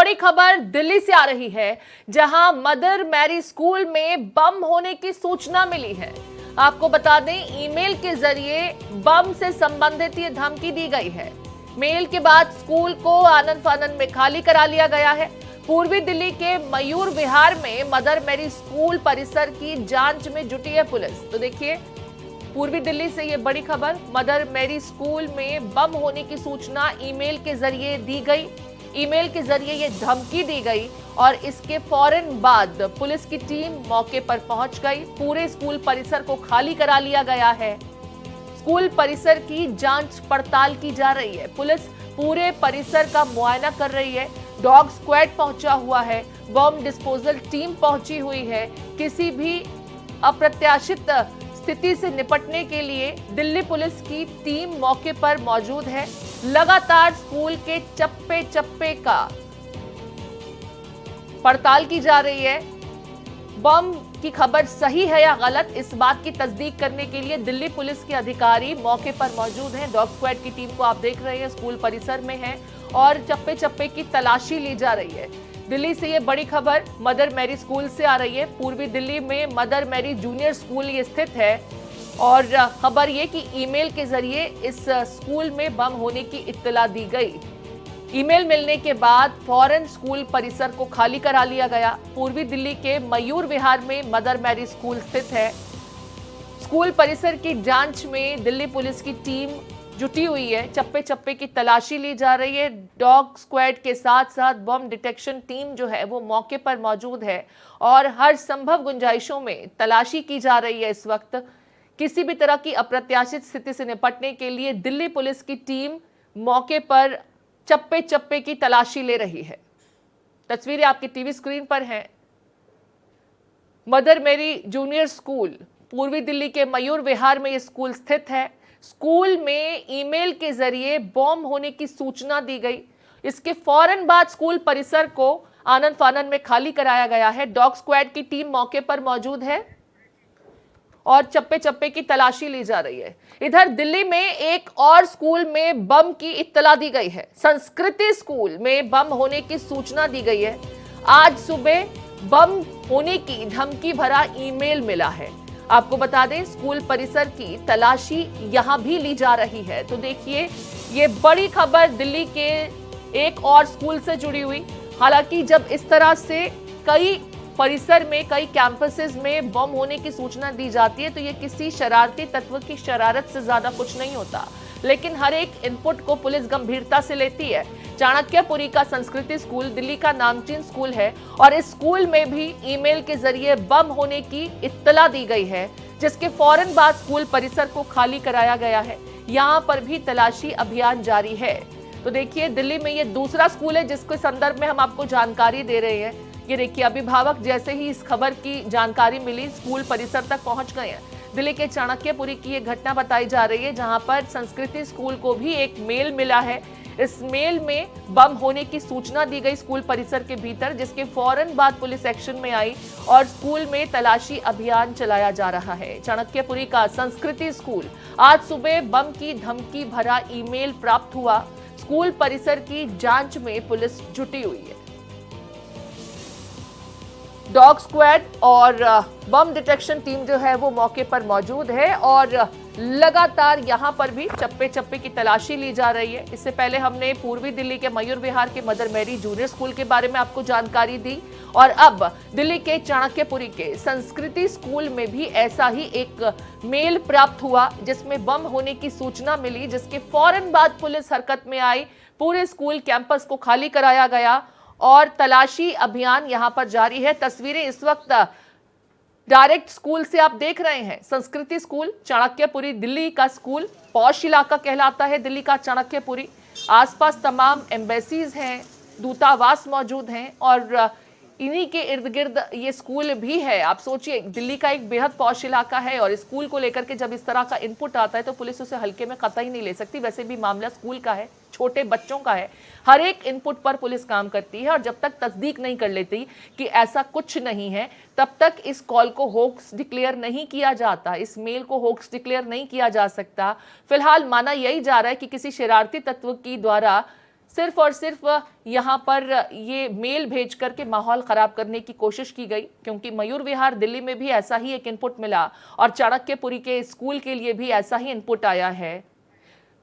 बड़ी खबर दिल्ली से आ रही है, जहां मदर मैरी स्कूल में बम होने की सूचना मिली है। आपको बता दें, ईमेल के जरिए बम से संबंधित ये धमकी दी गई है। मेल के बाद स्कूल को आनन फानन में खाली करा लिया गया है। पूर्वी दिल्ली के मयूर विहार में मदर मैरी स्कूल परिसर की जांच में जुटी है पुलिस। तो देखिए, पूर्वी दिल्ली से ये बड़ी खबर, मदर मैरी स्कूल में बम होने की सूचना ईमेल के जरिए दी गई। ईमेल के जरिए ये धमकी दी गई और इसके फौरन बाद पुलिस की टीम मौके पर पहुंच गई। पूरे स्कूल परिसर को खाली करा लिया गया है। स्कूल परिसर की जांच पड़ताल की जा रही है। पुलिस पूरे परिसर का मुआयना कर रही है। डॉग स्क्वाड पहुंचा हुआ है, बम डिस्पोजल टीम पहुंची हुई है। किसी भी अप्रत्याशित स्थिति से निपटने के लिए दिल्ली पुलिस की टीम मौके पर मौजूद है। लगातार स्कूल के चप्पे चप्पे का पड़ताल की जा रही है। बम की खबर सही है या गलत, इस बात की तस्दीक करने के लिए दिल्ली पुलिस के अधिकारी मौके पर मौजूद हैं। डॉग स्क्वाड की टीम को आप देख रहे हैं, स्कूल परिसर में है और चप्पे चप्पे की तलाशी ली जा रही है। दिल्ली से ये बड़ी खबर मदर मैरी स्कूल से आ रही है। पूर्वी दिल्ली में मदर मैरी जूनियर स्कूल ये स्थित है और खबर ये कि ईमेल के जरिए इस स्कूल में बम होने की इत्तला दी गई। ईमेल मिलने के बाद फौरन स्कूल परिसर को खाली करा लिया गया। पूर्वी दिल्ली के मयूर विहार में मदर मैरी स्कूल स्थित है। स्कूल परिसर की जांच में दिल्ली पुलिस की टीम जुटी हुई है। चप्पे चप्पे की तलाशी ली जा रही है। डॉग स्क्वाड के साथ साथ बम डिटेक्शन टीम जो है वो मौके पर मौजूद है और हर संभव गुंजाइशों में तलाशी की जा रही है। इस वक्त किसी भी तरह की अप्रत्याशित स्थिति से निपटने के लिए दिल्ली पुलिस की टीम मौके पर चप्पे चप्पे की तलाशी ले रही है। तस्वीरें आपकी टीवी स्क्रीन पर हैं। मदर मैरी जूनियर स्कूल पूर्वी दिल्ली के मयूर विहार में यह स्कूल स्थित है। स्कूल में ईमेल के जरिए बम होने की सूचना दी गई। इसके फौरन बाद स्कूल परिसर को आनन फानन में खाली कराया गया है। डॉग स्क्वाड की टीम मौके पर मौजूद है और चप्पे चप्पे की तलाशी ली जा रही है। इधर दिल्ली में एक और स्कूल में बम की इत्तला दी गई है। संस्कृति स्कूल में बम होने की सूचना दी गई है। आज सुबह बम होने की धमकी भरा ईमेल मिला है। आपको बता दें, स्कूल परिसर की तलाशी यहां भी ली जा रही है। तो देखिए, ये बड़ी खबर दिल्ली के एक और स्कूल से जुड़ी हुई। हालांकि जब इस तरह से कई परिसर में, कई कैंपसेस में बम होने की सूचना दी जाती है तो ये किसी शरारती तत्व की शरारत से ज्यादा कुछ नहीं होता, लेकिन हर एक इनपुट को पुलिस गंभीरता से लेती है। चाणक्यपुरी का संस्कृति स्कूल दिल्ली का नामचीन स्कूल है और इस स्कूल में भी ईमेल के जरिए बम होने की इत्तला दी गई है, जिसके फौरन बाद स्कूल परिसर को खाली कराया गया है। यहाँ पर भी तलाशी अभियान जारी है। तो देखिए, दिल्ली में ये दूसरा स्कूल है जिसके संदर्भ में हम आपको जानकारी दे रहे हैं। ये देखिए, अभिभावक जैसे ही इस खबर की जानकारी मिली स्कूल परिसर तक पहुंच गए हैं। दिल्ली के चाणक्यपुरी की ये घटना बताई जा रही है, जहां पर संस्कृति स्कूल को भी एक मेल मिला है। इस मेल में बम होने की सूचना दी गई स्कूल परिसर के भीतर, जिसके फौरन बाद पुलिस एक्शन में आई और स्कूल में तलाशी अभियान चलाया जा रहा है। चाणक्यपुरी का संस्कृति स्कूल, आज सुबह बम की धमकी भरा ईमेल प्राप्त हुआ। स्कूल परिसर की जांच में पुलिस जुटी हुई है। डॉग स्क्वाड और बम डिटेक्शन टीम जो है वो मौके पर मौजूद है और लगातार यहां पर भी चप्पे चप्पे की तलाशी ली जा रही है। इससे पहले हमने पूर्वी दिल्ली के मयूर विहार के मदर मैरी जूनियर स्कूल के बारे में आपको जानकारी दी और अब दिल्ली के चाणक्यपुरी के संस्कृति स्कूल में भी ऐसा ही एक मेल प्राप्त हुआ, जिसमें बम होने की सूचना मिली, जिसके फौरन बाद पुलिस हरकत में आई। पूरे स्कूल कैंपस को खाली कराया गया और तलाशी अभियान यहां पर जारी है। तस्वीरें इस वक्त डायरेक्ट स्कूल से आप देख रहे हैं। संस्कृति स्कूल, चाणक्यपुरी दिल्ली का स्कूल, पॉश इलाका कहलाता है दिल्ली का चाणक्यपुरी। आसपास तमाम एम्बेसीज हैं, दूतावास मौजूद हैं और इन्हीं के इर्द गिर्द ये स्कूल भी है। आप सोचिए, दिल्ली का एक बेहद पॉश इलाका है और स्कूल को लेकर के जब इस तरह का इनपुट आता है तो पुलिस उसे हल्के में कतई नहीं ले सकती। वैसे भी मामला स्कूल का है, छोटे बच्चों का है। हर एक इनपुट पर पुलिस काम करती है और जब तक तस्दीक नहीं कर लेती कि ऐसा कुछ नहीं है, तब तक इस कॉल को होक्स डिक्लेयर नहीं किया जाता, इस मेल को होक्स डिक्लेयर नहीं किया जा सकता। फिलहाल माना यही जा रहा है कि किसी शरारती तत्व की द्वारा सिर्फ और सिर्फ यहाँ पर ये मेल भेज करके माहौल खराब करने की कोशिश की गई, क्योंकि मयूर विहार दिल्ली में भी ऐसा ही एक इनपुट मिला और चाणक्यपुरी के स्कूल के लिए भी ऐसा ही इनपुट आया है।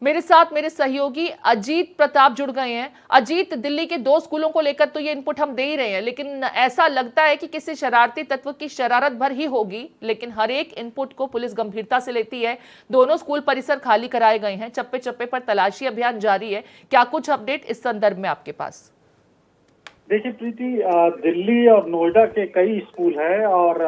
मेरे साथ मेरे सहयोगी अजीत प्रताप जुड़ गए हैं। अजीत, दिल्ली के 2 स्कूलों को लेकर तो ये इनपुट हम दे ही रहे हैं, लेकिन ऐसा लगता है कि किसी शरारती तत्व की शरारत भर ही होगी, लेकिन हर एक इनपुट को पुलिस गंभीरता से लेती है। दोनों स्कूल परिसर खाली कराए गए हैं, चप्पे चप्पे पर तलाशी अभियान जारी है। क्या कुछ अपडेट इस संदर्भ में आपके पास? देखिए प्रीति, दिल्ली और नोएडा के कई स्कूल हैं और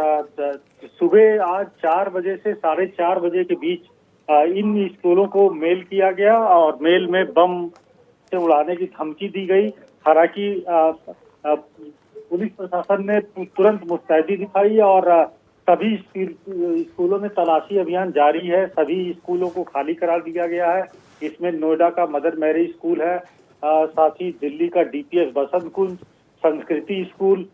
सुबह आज 4 बजे से 4:30 बजे के बीच इन स्कूलों को मेल किया गया और मेल में बम से उड़ाने की धमकी दी गई। हालांकि पुलिस प्रशासन ने तुरंत मुस्तैदी दिखाई और सभी स्कूलों में तलाशी अभियान जारी है। सभी स्कूलों को खाली करा दिया गया है। इसमें नोएडा का मदर मैरी स्कूल है, साथ ही दिल्ली का DPS बसंत कुंज, संस्कृति स्कूल,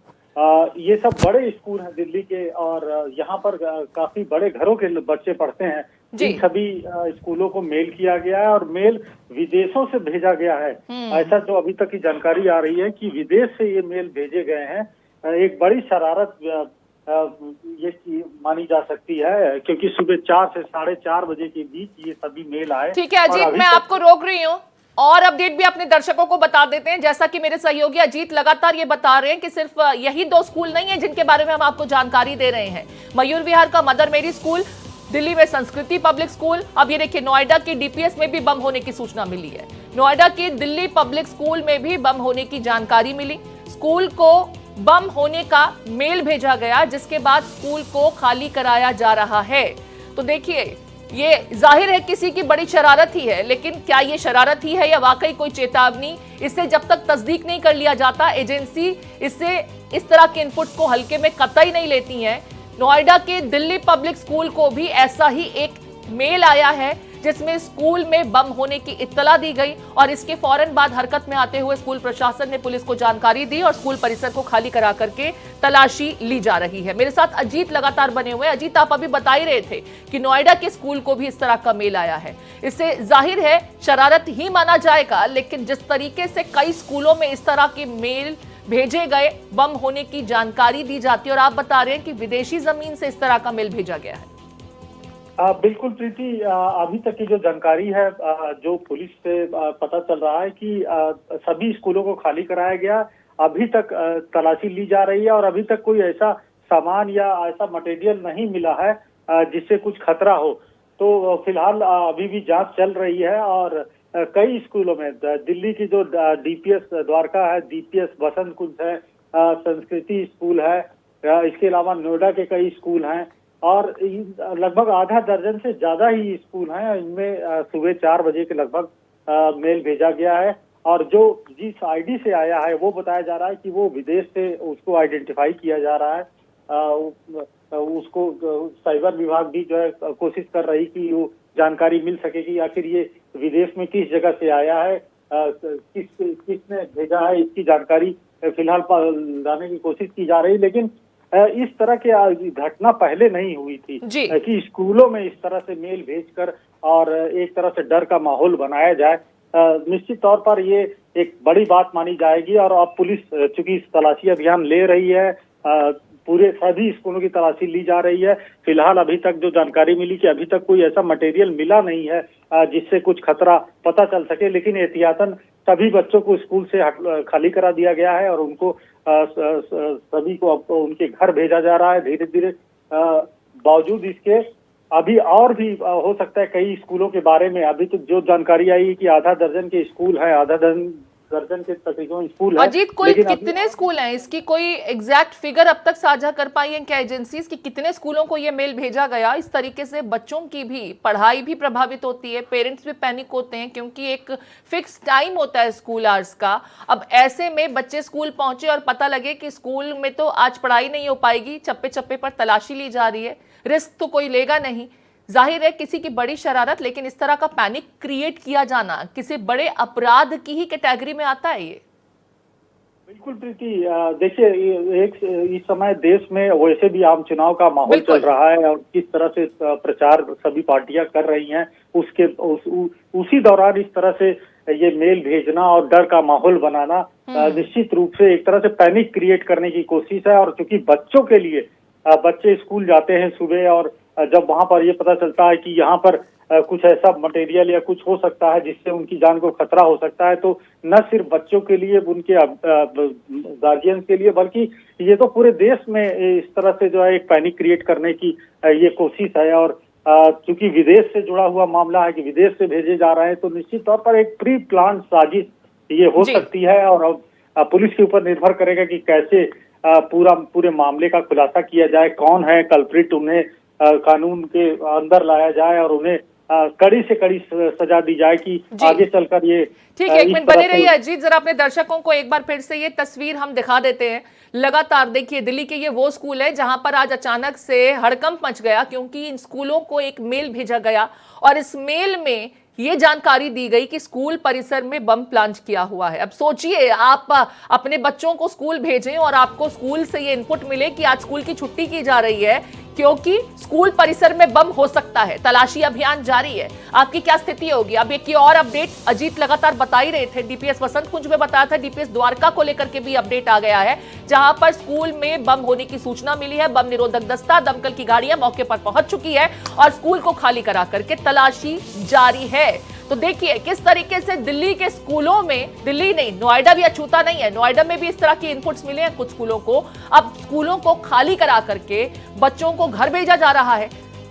ये सब बड़े स्कूल हैं दिल्ली के और यहाँ पर काफी बड़े घरों के बच्चे पढ़ते हैं। इन सभी स्कूलों को मेल किया गया है और मेल विदेशों से भेजा गया है। ऐसा जो अभी तक की जानकारी आ रही है कि विदेश से ये मेल भेजे गए हैं। एक बड़ी शरारत ये मानी जा सकती है, क्योंकि सुबह 4 से 4:30 बजे के बीच ये सभी मेल आए। ठीक है अजीत, मैं आपको रोक रही हूँ और अपडेट भी अपने दर्शकों को बता देते हैं। जैसा कि मेरे सहयोगी अजीत लगातार ये बता रहे हैं कि सिर्फ यही 2 स्कूल नहीं है जिनके बारे में हम आपको जानकारी दे रहे हैं। मयूर विहार का मदर मेरी स्कूल, दिल्ली में संस्कृति पब्लिक स्कूल, अब ये देखिए नोएडा के DPS में भी बम होने की सूचना मिली है। नोएडा के दिल्ली पब्लिक स्कूल में भी बम होने की जानकारी मिली। स्कूल को बम होने का मेल भेजा गया, जिसके बाद स्कूल को खाली कराया जा रहा है। तो देखिए, ये जाहिर है किसी की बड़ी शरारत ही है, लेकिन क्या ये शरारत ही है या वाकई कोई चेतावनी, इससे जब तक तस्दीक नहीं कर लिया जाता, एजेंसी इससे इस तरह के इनपुट को हल्के में कतई नहीं लेती है। नोएडा के दिल्ली पब्लिक स्कूल को भी ऐसा ही एक मेल आया है जिसमें स्कूल में बम होने की इत्तला दी गई और इसके फौरन बाद हरकत में आते हुए स्कूल प्रशासन ने पुलिस को जानकारी दी और स्कूल परिसर को खाली करा करके तलाशी ली जा रही है। मेरे साथ अजीत लगातार बने हुए हैं। अजीत, आप अभी बता ही रहे थे कि नोएडा के स्कूल को भी इस तरह का मेल आया है। इससे जाहिर है शरारत ही माना जाएगा, लेकिन जिस तरीके से कई स्कूलों में इस तरह के मेल भेजे गए, बम होने की जानकारी दी जाती है और आप बता रहे हैं कि विदेशी जमीन से इस तरह का मेल भेजा गया है। बिल्कुल प्रीति, अभी तक की जो जानकारी है, जो पुलिस से पता चल रहा है कि सभी स्कूलों को खाली कराया गया। अभी तक तलाशी ली जा रही है और अभी तक कोई ऐसा सामान या ऐसा मटेरियल नहीं मिला है जिससे कुछ खतरा हो। तो फिलहाल अभी भी जांच चल रही है और कई स्कूलों में दिल्ली की जो DPS द्वारका है, DPS बसंत कुंज है, संस्कृति स्कूल है, इसके अलावा नोएडा के कई स्कूल हैं और लगभग आधा दर्जन से ज्यादा ही स्कूल हैं। इनमें सुबह 4 बजे के लगभग मेल भेजा गया है और जो जिस ID से आया है वो बताया जा रहा है कि वो विदेश से उसको आइडेंटिफाई किया जा रहा है। उसको साइबर विभाग भी जो है कोशिश कर रही कि वो जानकारी मिल सके कि आखिर ये विदेश में किस जगह से आया है, किसने भेजा है, इसकी जानकारी फिलहाल लाने की कोशिश की जा रही है। लेकिन इस तरह की घटना पहले नहीं हुई थी कि स्कूलों में इस तरह से मेल भेजकर और एक तरह से डर का माहौल बनाया जाए। निश्चित तौर पर ये एक बड़ी बात मानी जाएगी और अब पुलिस चूंकि इस तलाशी अभियान ले रही है, पूरे सभी स्कूलों की तलाशी ली जा रही है। फिलहाल अभी तक जो जानकारी मिली कि अभी तक कोई ऐसा मटेरियल मिला नहीं है जिससे कुछ खतरा पता चल सके, लेकिन एहतियातन सभी बच्चों को स्कूल से खाली करा दिया गया है और उनको सभी को अब उनके घर भेजा जा रहा है धीरे धीरे। बावजूद इसके अभी और भी हो सकता है कई स्कूलों के बारे में। अभी तो जो जानकारी आई है कि आधा दर्जन के स्कूल है, आधा दर्जन के तकरीबन स्कूल है। अजीत, कुल कितने स्कूल हैं? इसकी कोई एग्जैक्ट फिगर अब तक साझा कर पाई है क्या एजेंसीज कि कितने स्कूलों को ये मेल भेजा गया? इस तरीके से बच्चों की भी पढ़ाई भी प्रभावित होती है, पेरेंट्स भी पैनिक होते हैं क्योंकि एक फिक्स टाइम होता है स्कूल आवर्स का। अब ऐसे में बच्चे स्कूल पहुंचे और पता लगे कि स्कूल में तो आज पढ़ाई नहीं हो पाएगी, चप्पे चप्पे पर तलाशी ली जा रही है, रिस्क तो कोई लेगा नहीं। जाहिर है किसी की बड़ी शरारत, लेकिन इस तरह का पैनिक क्रिएट किया जाना किसी बड़े अपराध की ही कैटेगरी में आता है ये। बिल्कुल प्रीति, देखिए इस समय देश में वैसे भी आम चुनाव का माहौल चल रहा है और किस तरह से प्रचार सभी पार्टियां कर रही हैं, उसी दौरान इस तरह से ये मेल भेजना और डर का माहौल बनाना निश्चित रूप से एक तरह से पैनिक क्रिएट करने की कोशिश है। और क्योंकि बच्चों के लिए बच्चे स्कूल जाते हैं सुबह, और जब वहां पर ये पता चलता है कि यहाँ पर कुछ ऐसा मटेरियल या कुछ हो सकता है जिससे उनकी जान को खतरा हो सकता है, तो न सिर्फ बच्चों के लिए, उनके गार्जियंस के लिए, बल्कि ये तो पूरे देश में इस तरह से जो है एक पैनिक क्रिएट करने की ये कोशिश है। और चूंकि विदेश से जुड़ा हुआ मामला है कि विदेश से भेजे जा रहे हैं, तो निश्चित तौर पर एक प्री प्लान साजिश ये हो सकती है। और पुलिस के ऊपर निर्भर करेगा कि कैसे पूरे मामले का खुलासा किया जाए, कौन है कल्प्रिट, उन्हें कानून के अंदर लाया जाए और उन्हें कड़ी से कड़ी सजा दी जाए कि आगे चलकर ये। ठीक है, एक मिनट बने रहिए अजीत, जरा अपने दर्शकों को एक बार फिर से ये तस्वीर हम दिखा देते हैं। लगातार देखिए, दिल्ली के ये वो स्कूल है जहां पर आज अचानक से हड़कंप मच गया, क्योंकि इन स्कूलों को एक मेल भेजा गया और इस मेल में ये जानकारी दी गई कि स्कूल परिसर में बम प्लांट किया हुआ है। अब सोचिए, आप अपने बच्चों को स्कूल भेजें और आपको स्कूल से ये इनपुट मिले कि आज स्कूल की छुट्टी की जा रही है क्योंकि स्कूल परिसर में बम हो सकता है, तलाशी अभियान जारी है। आपकी क्या स्थिति होगी? अब एक और अपडेट अजीत लगातार बता ही रहे थे, डीपीएस वसंत कुंज में बताया था, डीपीएस द्वारका को लेकर के भी अपडेट आ गया है, जहां पर स्कूल में बम होने की सूचना मिली है। बम निरोधक दस्ता, दमकल की गाड़ियां मौके पर पहुंच चुकी है और स्कूल को खाली करा करके तलाशी जारी है। तो देखिए किस तरीके से दिल्ली के स्कूलों में, दिल्ली नहीं, नोएडा भी अछूता नहीं है, नोएडा में भी इस तरह के इनपुट्स मिले हैं कुछ स्कूलों को। अब स्कूलों को खाली करा करके बच्चों को घर भेजा जा रहा है,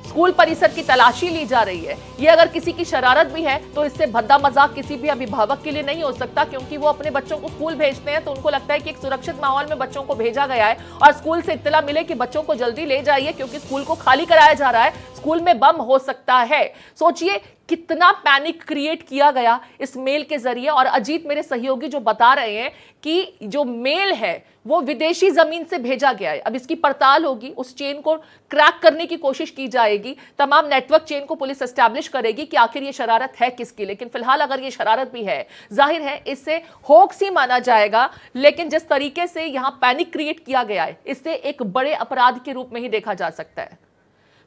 स्कूल परिसर की तलाशी ली जा रही है। ये अगर किसी की शरारत भी है तो इससे भद्दा मजाक किसी भी अभिभावक के लिए नहीं हो सकता, क्योंकि वो अपने बच्चों को स्कूल भेजते हैं तो उनको लगता है कि एक सुरक्षित माहौल में बच्चों को भेजा गया है और स्कूल से इत्तला मिले कि बच्चों को जल्दी ले जाइए क्योंकि स्कूल को खाली कराया जा रहा है, स्कूल में बम हो सकता है। सोचिए कितना पैनिक क्रिएट किया गया इस मेल के जरिए। और अजीत मेरे सहयोगी जो बता रहे हैं कि जो मेल है वो विदेशी जमीन से भेजा गया है। अब इसकी पड़ताल होगी, उस चेन को क्रैक करने की कोशिश की जाएगी, तमाम नेटवर्क चेन को पुलिस एस्टैब्लिश करेगी कि आखिर ये शरारत है किसकी। लेकिन फिलहाल अगर ये शरारत भी है, जाहिर है इससे होक्स ही माना जाएगा, लेकिन जिस तरीके से यहां पैनिक क्रिएट किया गया है इससे एक बड़े अपराध के रूप में ही देखा जा सकता है।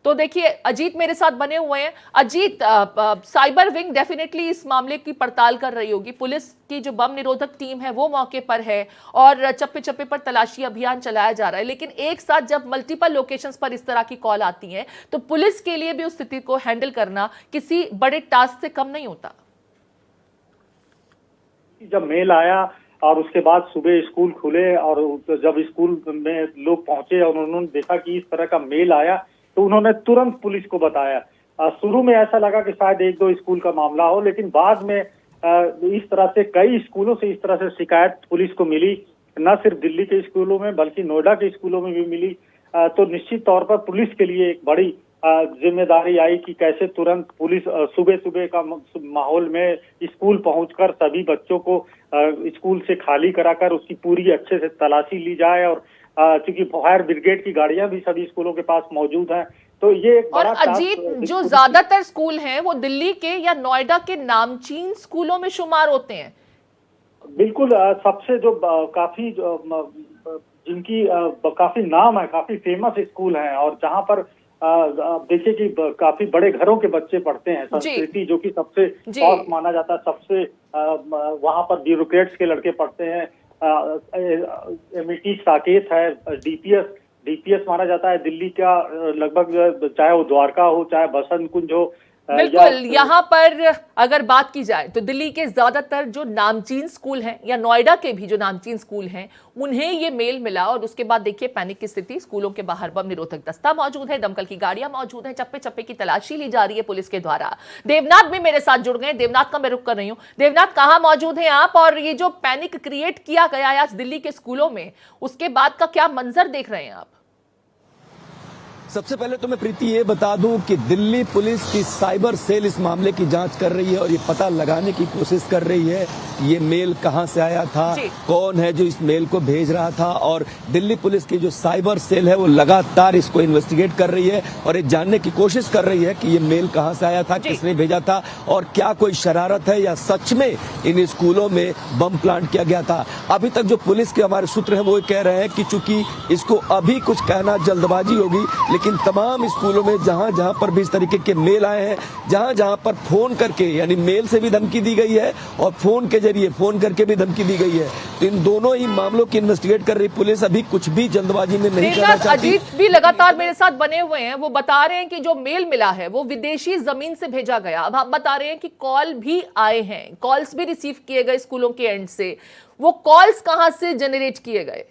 तो देखिए अजीत मेरे साथ बने हुए हैं। अजीत, साइबर विंग डेफिनेटली इस मामले की पड़ताल कर रही होगी, पुलिस की जो बम निरोधक टीम है वो मौके पर है और चप्पे चप्पे पर तलाशी अभियान चलाया जा रहा है। लेकिन एक साथ जब मल्टीपल लोकेशंस पर इस तरह की कॉल आती है तो पुलिस के लिए भी उस स्थिति को हैंडल करना किसी बड़े टास्क से कम नहीं होता। जब मेल आया और उसके बाद सुबह स्कूल खुले और जब स्कूल में लोग पहुंचे और उन्होंने देखा कि इस तरह का मेल आया तो उन्होंने तुरंत पुलिस को बताया। शुरू में ऐसा लगा कि शायद एक दो स्कूल का मामला हो, लेकिन बाद में इस तरह से कई स्कूलों से इस तरह से शिकायत पुलिस को मिली, न सिर्फ दिल्ली के स्कूलों में बल्कि नोएडा के स्कूलों में भी मिली। तो निश्चित तौर पर पुलिस के लिए एक बड़ी जिम्मेदारी आई कि कैसे तुरंत पुलिस सुबह सुबह का माहौल में स्कूल पहुंचकर सभी बच्चों को स्कूल से खाली कराकर उसकी पूरी अच्छे से तलाशी ली जाए। और क्योंकि फायर ब्रिगेड की गाड़ियां भी सभी स्कूलों के पास मौजूद हैं, तो ये एक बड़ा। और अजीत, जो ज्यादातर स्कूल हैं वो दिल्ली के या नोएडा के नामचीन स्कूलों में शुमार होते हैं। बिल्कुल, सबसे जो काफी जिनकी काफी नाम है, काफी फेमस स्कूल हैं और जहां पर देखिए कि काफी बड़े घरों के बच्चे पढ़ते हैं। संस्कृति जो कि सबसे टॉप माना जाता है, सबसे वहां पर ब्यूरोक्रेट्स के लड़के पढ़ते हैं। एमईटी साकेत है, डीपीएस माना जाता है दिल्ली का, लगभग चाहे वो द्वारका हो चाहे बसंत कुंज हो। बिल्कुल, यहाँ पर अगर बात की जाए तो दिल्ली के ज्यादातर जो नामचीन स्कूल हैं या नोएडा के भी जो नामचीन स्कूल हैं उन्हें ये मेल मिला और उसके बाद देखिए पैनिक की स्थिति। स्कूलों के बाहर बम निरोधक दस्ता मौजूद है, दमकल की गाड़ियां मौजूद हैं, चप्पे चप्पे की तलाशी ली जा रही है पुलिस के द्वारा। देवनाथ भी मेरे साथ जुड़ गए, देवनाथ का मैं रुख कर रही हूँ। देवनाथ, कहाँ मौजूद हैं आप और ये जो पैनिक क्रिएट किया गया है आज दिल्ली के स्कूलों में, उसके बाद का क्या मंजर देख रहे हैं आप? सबसे पहले तो मैं प्रीति ये बता दूं कि दिल्ली पुलिस की साइबर सेल इस मामले की जांच कर रही है और ये पता लगाने की कोशिश कर रही है ये मेल कहां से आया था, कौन है जो इस मेल को भेज रहा था। और दिल्ली पुलिस की जो साइबर सेल है वो लगातार इसको इन्वेस्टिगेट कर रही है और ये जानने की कोशिश कर रही है कि ये मेल कहां से आया था, किसने भेजा था और क्या कोई शरारत है या सच में इन स्कूलों में बम प्लांट किया गया था। अभी तक जो पुलिस के हमारे सूत्र हैं वो कह रहे हैं कि चूंकि इसको अभी कुछ कहना जल्दबाजी होगी, लेकिन तमाम स्कूलों में जहां जहां पर भी इस तरीके के मेल आए हैं, जहां जहां पर फोन करके, यानी मेल से भी धमकी दी गई है और फोन के जरिए फोन करके भी धमकी दी गई है, तो इन दोनों ही मामलों की इन्वेस्टिगेट कर रही पुलिस अभी कुछ भी जल्दबाजी में नहीं करना चाहती। अजीत भी लगातार मेरे साथ बने हुए हैं, वो बता रहे हैं कि जो मेल मिला है वो विदेशी जमीन से भेजा गया। अब आप बता रहे हैं कि कॉल भी आए हैं, कॉल्स भी रिसीव किए गए स्कूलों के एंड से, वो कॉल्स कहां से जनरेट किए गए?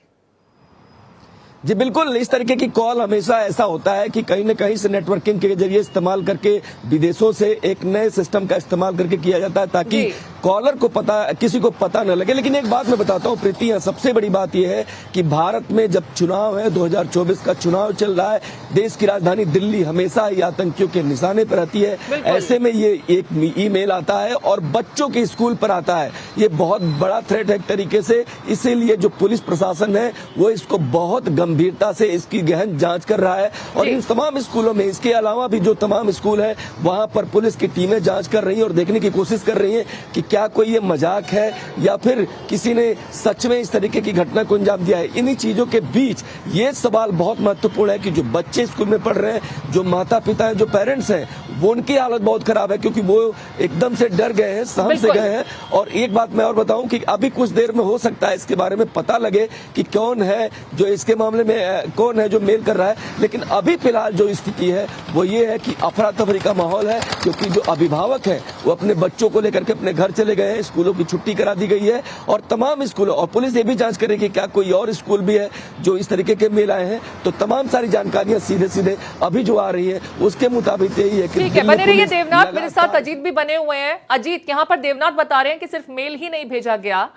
जी बिल्कुल, इस तरीके की कॉल हमेशा ऐसा होता है कि कहीं न कहीं से नेटवर्किंग के जरिए इस्तेमाल करके विदेशों से एक नए सिस्टम का इस्तेमाल करके किया जाता है ताकि कॉलर को पता, किसी को पता न लगे। लेकिन एक बात मैं बताता हूं प्रीति, यहाँ सबसे बड़ी बात यह है कि भारत में जब चुनाव है, 2024 का चुनाव चल रहा है, देश की राजधानी दिल्ली हमेशा ही आतंकियों के निशाने पर रहती है। ऐसे में ये एक ईमेल आता है और बच्चों के स्कूल पर आता है, ये बहुत बड़ा थ्रेट है एक तरीके से। इसीलिए जो पुलिस प्रशासन है वो इसको बहुत गंभीरता से इसकी गहन जांच कर रहा है और इन तमाम स्कूलों में, इसके अलावा भी जो तमाम स्कूल है वहां पर पुलिस की टीमें जांच कर रही है और देखने की कोशिश कर रही है कि क्या कोई ये मजाक है या फिर किसी ने सच में इस तरीके की घटना को अंजाम दिया है। इन्हीं चीजों के बीच ये सवाल बहुत महत्वपूर्ण है कि जो बच्चे स्कूल में पढ़ रहे हैं, जो माता पिता हैं, जो पेरेंट्स हैं, वो उनकी हालत बहुत खराब है क्योंकि वो एकदम से डर गए हैं, सहम से गए हैं। और एक बात मैं और बताऊं कि अभी कुछ देर में हो सकता है इसके बारे में पता लगे कि कौन है जो इसके मामले में, कौन है जो मेल कर रहा है। लेकिन अभी फिलहाल जो स्थिति है वो ये है कि अफरा तफरी का माहौल है क्योंकि जो अभिभावक है वो अपने बच्चों को लेकर के अपने घर चले गए हैं, स्कूलों की छुट्टी करा दी गई है और तमाम स्कूलों, और पुलिस ये भी जांच करेगी क्या कोई और स्कूल भी है जो इस तरीके के मेल आए हैं। तो तमाम सारी जानकारियां सीधे सीधे अभी जो आ रही है उसके मुताबिक यही है कि ठीक है। बने रहिए देवनाथ, मेरे साथ अजीत भी बने हुए हैं। अजीत, यहाँ पर देवनाथ बता रहे हैं कि सिर्फ मेल ही नहीं भेजा गया,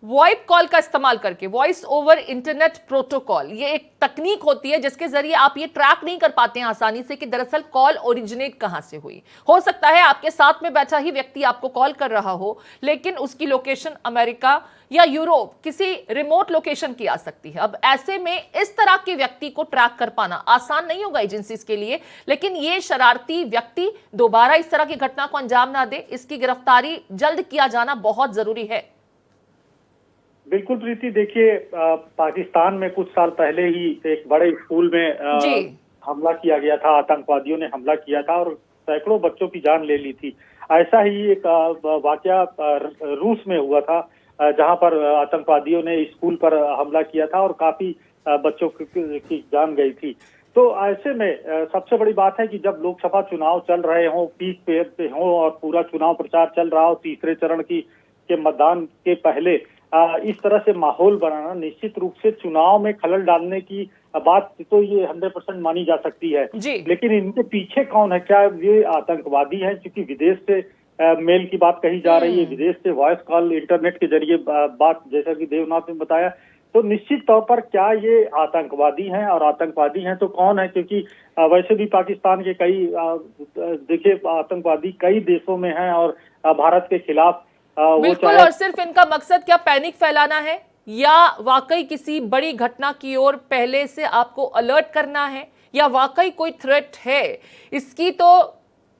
वॉइप कॉल का इस्तेमाल करके, वॉइस ओवर इंटरनेट प्रोटोकॉल, ये एक तकनीक होती है जिसके जरिए आप ये ट्रैक नहीं कर पाते हैं आसानी से कि दरअसल कॉल ओरिजिनेट कहां से हुई। हो सकता है आपके साथ में बैठा ही व्यक्ति आपको कॉल कर रहा हो लेकिन उसकी लोकेशन अमेरिका या यूरोप, किसी रिमोट लोकेशन की आ सकती है। अब ऐसे में इस तरह के व्यक्ति को ट्रैक कर पाना आसान नहीं होगा एजेंसीज के लिए, लेकिन ये शरारती व्यक्ति दोबारा इस तरह की घटना को अंजाम ना दे, इसकी गिरफ्तारी जल्द किया जाना बहुत जरूरी है। बिल्कुल प्रीति, देखिए पाकिस्तान में कुछ साल पहले ही एक बड़े स्कूल में हमला किया गया था, आतंकवादियों ने हमला किया था और सैकड़ों बच्चों की जान ले ली थी। ऐसा ही एक वाकया रूस में हुआ था जहां पर आतंकवादियों ने स्कूल पर हमला किया था और काफी बच्चों की जान गई थी। तो ऐसे में सबसे बड़ी बात है कि जब लोकसभा चुनाव चल रहे हों, पीक पे हों और पूरा चुनाव प्रचार चल रहा हो, तीसरे चरण के मतदान के पहले इस तरह से माहौल बनाना निश्चित रूप से चुनाव में खलल डालने की बात तो ये 100% मानी जा सकती है। लेकिन इनके पीछे कौन है? क्या ये आतंकवादी हैं? क्योंकि विदेश से मेल की बात कही जा रही है, विदेश से वॉइस कॉल, इंटरनेट के जरिए बात, जैसा कि देवनाथ ने बताया, तो निश्चित तौर पर क्या ये आतंकवादी हैं? और आतंकवादी हैं तो कौन है? क्योंकि वैसे भी पाकिस्तान के कई देखिए आतंकवादी कई देशों में हैं और भारत के खिलाफ बिल्कुल। और सिर्फ इनका मकसद क्या पैनिक फैलाना है या वाकई किसी बड़ी घटना की ओर पहले से आपको अलर्ट करना है या वाकई कोई थ्रेट है? इसकी तो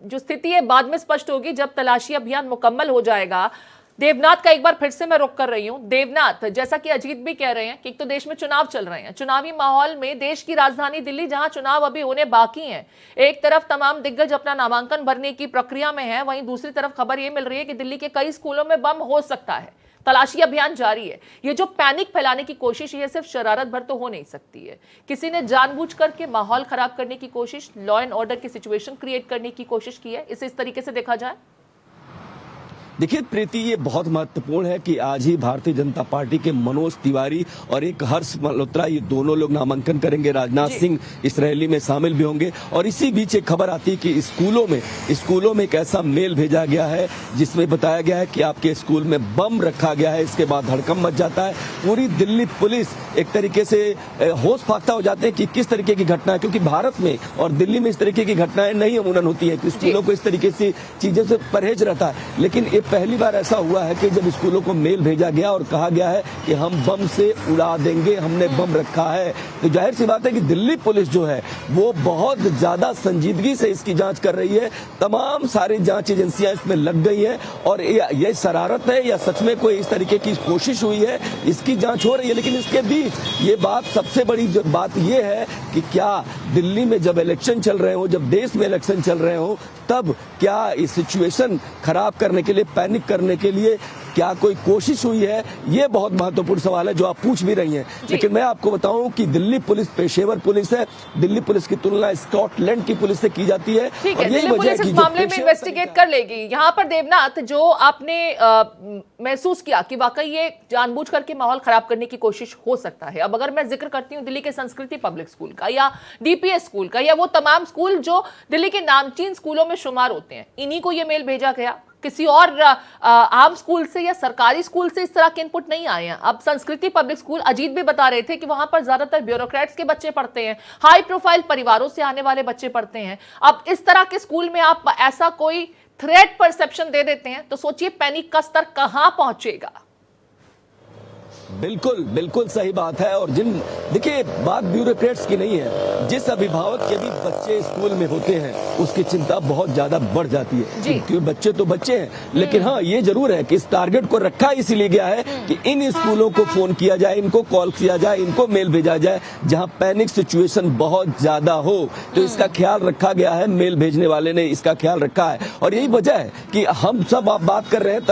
जो स्थिति है बाद में स्पष्ट होगी जब तलाशी अभियान मुकम्मल हो जाएगा। देवनाथ का एक बार फिर से मैं रोक कर रही हूं। देवनाथ, जैसा कि अजीत भी कह रहे हैं कि एक तो देश में चुनाव चल रहे हैं, चुनावी माहौल में देश की राजधानी दिल्ली जहां चुनाव अभी होने बाकी हैं, एक तरफ तमाम दिग्गज अपना नामांकन भरने की प्रक्रिया में है, वहीं दूसरी तरफ खबर यह मिल रही है कि दिल्ली के कई स्कूलों में बम हो सकता है, तलाशी अभियान जारी है। ये जो पैनिक फैलाने की कोशिश है सिर्फ शरारत भर तो हो नहीं सकती है, किसी ने जानबूझ करके माहौल खराब करने की कोशिश, लॉ एंड ऑर्डर की सिचुएशन क्रिएट करने की कोशिश की है, इसे इस तरीके से देखा जाए। देखिए प्रीति, ये बहुत महत्वपूर्ण है कि आज ही भारतीय जनता पार्टी के मनोज तिवारी और एक हर्ष मल्होत्रा, ये दोनों लोग नामांकन करेंगे, राजनाथ सिंह इस रैली में शामिल भी होंगे। और इसी बीच एक खबर आती है कि स्कूलों में एक ऐसा मेल भेजा गया है जिसमें बताया गया है कि आपके स्कूल में बम रखा गया है। इसके बाद धड़कम मच जाता है, पूरी दिल्ली पुलिस एक तरीके से होश फाख्ता हो जाते हैं कि किस तरीके की घटना है, क्योंकि भारत में और दिल्ली में इस तरीके की घटनाएं नहीं अमूमन होती है कि स्कूलों को इस तरीके से चीजों से परहेज रहता है। लेकिन ये पहली बार ऐसा हुआ है कि जब स्कूलों को मेल भेजा गया और कहा गया है कि हम बम से उड़ा देंगे, हमने बम रखा है। तो जाहिर सी बात है कि दिल्ली पुलिस जो है वो बहुत ज्यादा संजीदगी से इसकी जांच कर रही है। तमाम सारी जांच एजेंसियां इसमें लग गई हैं और ये शरारत है या सच में कोई इस तरीके की कोशिश हुई है, इसकी जांच हो रही है। लेकिन इसके बीच ये बात, सबसे बड़ी बात ये है कि क्या दिल्ली में जब इलेक्शन चल रहे हो, जब देश में इलेक्शन चल रहे हो, तब क्या इस सिचुएशन खराब करने के लिए, पैनिक करने के लिए क्या कोई कोशिश हुई है? ये बहुत महत्वपूर्ण सवाल है जो आप पूछ भी रही हैं। लेकिन मैं आपको बताऊं कि दिल्ली पुलिस पेशेवर पुलिस है। दिल्ली पुलिस की तुलना स्कॉटलैंड की पुलिस से की जाती है। ठीक है, दिल्ली पुलिस इस मामले में इन्वेस्टिगेट कर लेगी। यहाँ पर देवनाथ, जो आपने महसूस किया कि वाकई ये जानबूझ करके माहौल खराब करने की कोशिश हो सकता है। अब अगर मैं जिक्र करती हूँ दिल्ली के संस्कृति पब्लिक स्कूल का या डीपीएस स्कूल का या वो तमाम स्कूल जो दिल्ली के नामचीन स्कूलों में शुमार होते हैं, इन्हीं को ये मेल भेजा गया, किसी और आम स्कूल से या सरकारी स्कूल से इस तरह के इनपुट नहीं आए हैं। अब संस्कृति पब्लिक स्कूल, अजीत भी बता रहे थे कि वहां पर ज्यादातर ब्यूरोक्रेट्स के बच्चे पढ़ते हैं, हाई प्रोफाइल परिवारों से आने वाले बच्चे पढ़ते हैं। अब इस तरह के स्कूल में आप ऐसा कोई थ्रेट परसेप्शन दे देते हैं तो सोचिए पैनिक का स्तर कहां पहुंचेगा। बिल्कुल बिल्कुल सही बात है। और देखिए, बात ब्यूरोक्रेट्स की नहीं है, जिस अभिभावक के भी बच्चे स्कूल में होते हैं उसकी चिंता बहुत ज्यादा बढ़ जाती है, क्योंकि बच्चे तो बच्चे हैं। लेकिन हाँ, ये जरूर है कि इस टारगेट को रखा इसलिए गया है कि इन स्कूलों को फोन किया जाए, इनको कॉल किया जाए, इनको मेल भेजा जाए जहां पैनिक सिचुएशन बहुत ज्यादा हो। तो इसका ख्याल रखा गया है, मेल भेजने वाले ने इसका ख्याल रखा है। और यही वजह है कि हम सब आप बात कर रहे हैं,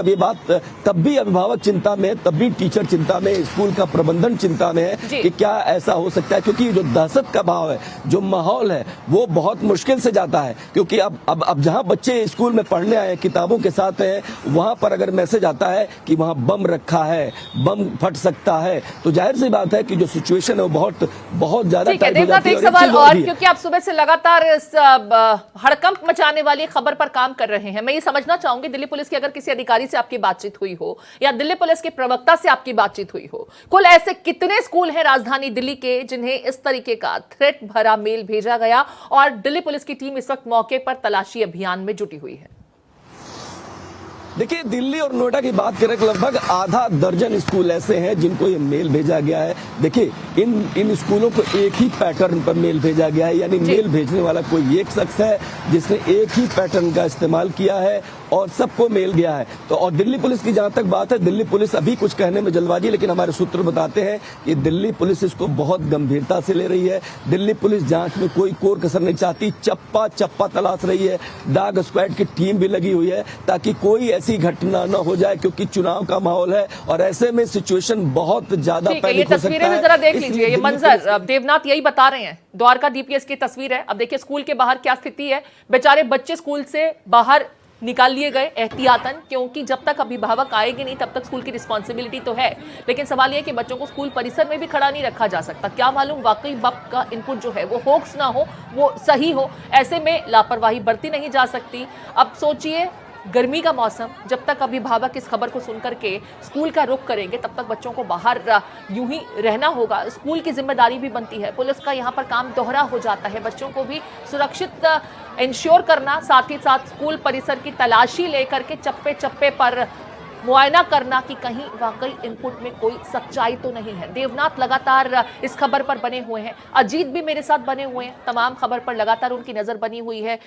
तब भी अभिभावक चिंता में, तब भी टीचर चिंता में, स्कूल का प्रबंधन चिंता में है कि क्या ऐसा हो सकता है। क्योंकि जो दहशत का भाव है, जो माहौल है, वो बहुत मुश्किल से जाता है। क्योंकि अब जहां बच्चे स्कूल में पढ़ने आए, किताबों के साथ हैं, वहां पर अगर मैसेज आता है कि वहां बम रखा है, बम फट सकता है, तो जाहिर सी बात है कि जो सिचुएशन है वो बहुत ज्यादा टाइट हो जाती है। एक सवाल और, क्योंकि आप सुबह से लगातार इस हड़कंप मचाने वाली खबर पर काम कर रहे हैं, मैं ये समझना चाहूंगी दिल्ली पुलिस की अगर किसी अधिकारी से आपकी बातचीत हुई हो या दिल्ली पुलिस के प्रवक्ता से आपकी बातचीत हुई हो, कुल ऐसे कितने स्कूल हैं राजधानी दिल्ली के जिन्हें इस तरीके का थ्रेट भरा मेल भेजा गया और दिल्ली पुलिस की टीम इस वक्त मौके पर तलाशी अभियान में जुटी हुई है? देखिए, दिल्ली और नोएडा की बात करें तो लगभग आधा दर्जन स्कूल ऐसे हैं जिनको ये मेल भेजा गया है। देखिए, इन स्कूलों को एक ही पैटर्न पर मेल भेजा गया है, यानी मेल भेजने वाला कोई एक शख्स है जिसने एक ही पैटर्न का इस्तेमाल किया है और सबको मेल गया है। तो और दिल्ली पुलिस की जहां तक बात है, दिल्ली पुलिस अभी कुछ कहने में जल्दबाजी, लेकिन हमारे सूत्र बताते हैं कि दिल्ली पुलिस इसको बहुत गंभीरता से ले रही है। दिल्ली पुलिस जांच में कोई कोर कसर नहीं चाहती, चप्पा तलाश रही है। डॉग स्क्वाड की टीम भी लगी हुई है ताकि कोई ऐसी घटना न हो जाए, क्योंकि चुनाव का माहौल है और ऐसे में सिचुएशन बहुत ज्यादा पैनिक हो सकता है। तस्वीरें में जरा देख लीजिए, ये मंजर देवनाथ यही बता रहे हैं, द्वारका डीपीएस की तस्वीर है। अब देखिए स्कूल के बाहर क्या स्थिति है, बेचारे बच्चे स्कूल से बाहर निकाल लिए गए एहतियातन, क्योंकि जब तक अभिभावक आएंगे नहीं तब तक स्कूल की रिस्पॉन्सिबिलिटी तो है। लेकिन सवाल यह कि बच्चों को स्कूल परिसर में भी खड़ा नहीं रखा जा सकता। क्या मालूम वाकई बम का इनपुट जो है वो होक्स ना हो, वो सही हो। ऐसे में लापरवाही बरती नहीं जा सकती। अब सोचिए, गर्मी का मौसम, जब तक अभिभावक इस खबर को सुनकर के स्कूल का रुख करेंगे तब तक बच्चों को बाहर यूं ही रहना होगा। स्कूल की जिम्मेदारी भी बनती है, पुलिस का यहाँ पर काम दोहरा हो जाता है, बच्चों को भी सुरक्षित इंश्योर करना, साथ ही साथ स्कूल परिसर की तलाशी लेकर के चप्पे चप्पे पर मुआयना करना कि कहीं वाकई इनपुट में कोई सच्चाई तो नहीं है। देवनाथ लगातार इस खबर पर बने हुए हैं, अजीत भी मेरे साथ बने हुए हैं, तमाम खबर पर लगातार उनकी नजर बनी हुई है।